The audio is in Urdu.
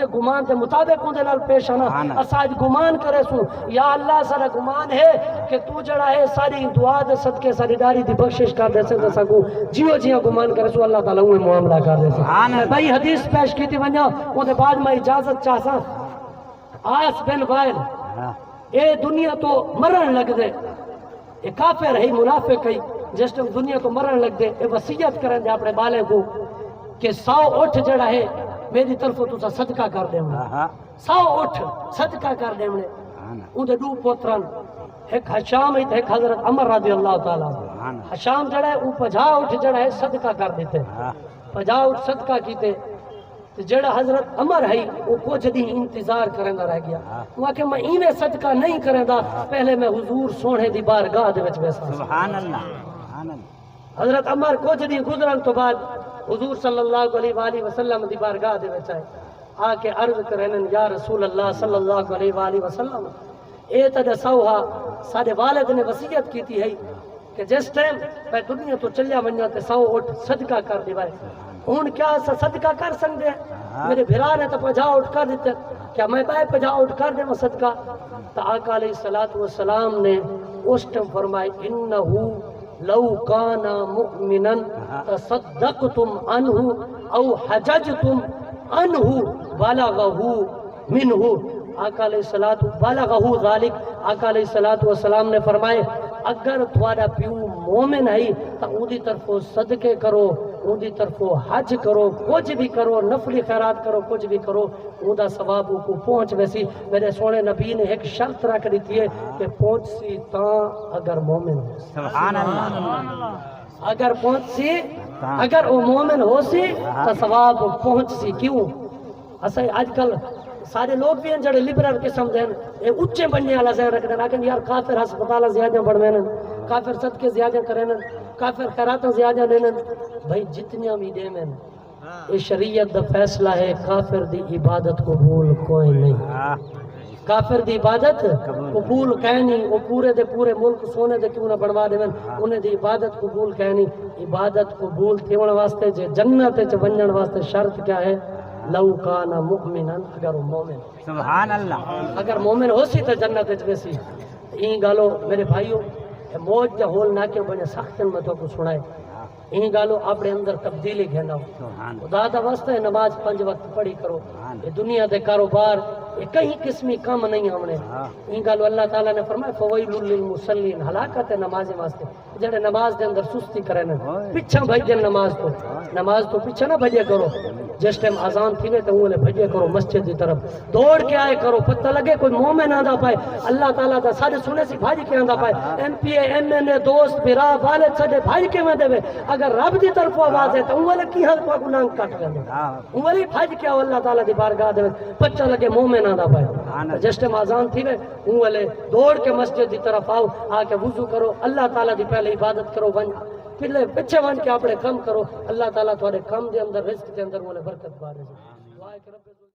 اودے گمان کے مطابق اودے نال پیش آنا اسا اج گمان کرے سو یا اللہ سارا گمان ہے کہ تو جڑا ہے ساری دعا دے صدقے ساری داری دی بخشش کر دے سے سکو جیو جیو گمان کرے سو اللہ تعالی وہ معاملہ کر دے سے بھائی حدیث پیش کیتی ونجا اودے بعد میں اجازت چاہساں آس بن وائل اے دنیا تو مرن لگ دے اے کافر ہے منافق ہے جس ٹائم دنیا تو مرن لگ دے اے وصیت کرن دے اپنے بالے کو کہ 100 اٹھ جڑا ہے میری طرف تو صدقہ کر دے 100 اٹھ صدقہ کر دے اندے دو پوترن ایک حشام ہے ایک حضرت عمر رضی اللہ تعالی حشام جڑا ہے وہ 50 اٹھ جڑا ہے صدقہ کر دیتے 50 اٹھ صدقہ کیتے جڑا حضرت عمر ہے وہ کچھ دن انتظار کرندا رہ گیا وہ کہ میں ایویں صدقہ نہیں کرندا پہلے میں حضور سونے دی بارگاہ دے وچ بیساں سبحان اللہ حضرت عمر کچھ دن گزرن تو بعد حضور صلی اللہ علیہ وآلہ وسلم دی بارگاہ دے وچ آئے آ کے عرض کرن یا رسول اللہ صلی اللہ علیہ وآلہ وسلم اے تے دسوہا سارے والد نے وصیت کیتی ہے کہ جس ٹائم میں دنیا تو چلیا ونجا تے 100 اٹھ صدقہ کر دیوائے ہن کیا صدقہ کر سکدے میرے بھرا نے تو 50 اٹھ کر دیتے کیا میں 50 اٹھ کر دے صدقہ تو آقا علیہ الصلوۃ والسلام نے اس ٹائم فرمائے انہو لو کان مؤمنا تصدقتم عنہ او حججتم عنہ بلغہ منہ آقا علیہ الصلوۃ بلغہ ذالک آقا علیہ الصلوۃ والسلام نے فرمائے اگر تھوڑا پیو مومن ہے تو اودی طرفوں صدقے کرو اودی طرفوں حج کرو کچھ بھی کرو نفلی خیرات کرو کچھ بھی کرو اوندا ثواب کو پہنچ ویسی میرے سونے نبی نے ایک شرط رکھ دی ہے کہ پہنچ سی تاں اگر مومن ہو سبحان اللہ اگر پہنچ سی اگر وہ مومن ہو سی تو ثواب پہنچ سی کیوں اسے آج کل سارے لوگ بھی ہیں جڑے لبرل قسم دے اے اونچے بننے والا ذہن رکھتے ہیں لیکن یار کافر ہسپتال زیادہ بڑھویں کافر صدقے زیادہ کریں کافر خیرات زیادہ دینا بھائی جتنیاں بھی دے میں اے شریعت دا فیصلہ ہے کافر دی عبادت قبول کوئی نہیں کافر دی عبادت قبول کہنی وہ پورے دے پورے ملک سونے دے کیوں نہ بنوا دے انہیں دی عبادت قبول کہنی عبادت قبول تھیون واسطے جے جنت وچ ونجن واسطے شرط کیا ہے لو کان مؤمنا اگر مومن سبحان اللہ اگر مومن ہو سی تو جنت وچ ویسی این گالو میرے بھائیو موج دا ہول نہ کہ بنے سختن میں تو کو سنائے این گالو اپنے اندر تبدیلی گھناؤ خدا دا واسطے نماز 5 وقت پڑھی کرو یہ دنیا دے کاروبار یہ کہیں قسمی کام نہیں ہمنے این گالو اللہ تعالیٰ نے فرمایا فویل للمصلین ہلاکت ہے نماز واسطے جڑے نماز دے اندر سستی کرے نا پیچھے بھجے نماز تو پیچھے نہ بھجے کرو جس ٹائم اذان تھی تو وہ بھجے کرو مسجد کی طرف دوڑ کے آئے کرو پتہ لگے کوئی مومن آندا پائے اللہ تعالیٰ دا سارے سنے سی بھاج کے آندا پائے M P A M N A دوست بھرا والد سڈے بھاج کے میں دے اگر رب دی طرف آواز ہے تو وہ کی حل کو گناہ کٹ کر دے وہ بھاج کے اللہ تعالیٰ دی بارگاہ دے پتہ لگے مومن آندا پائے جس ٹائم اذان تھی وہ دوڑ کے مسجد کی طرف آؤ آ کے وضو کرو اللہ تعالیٰ دی پہلے عبادت کرو پھر پیچھے ون کے اپنے کم کرو اللہ تعالیٰ تھوڑے کم دے اندر رزق دے اندر وہ برکت بارے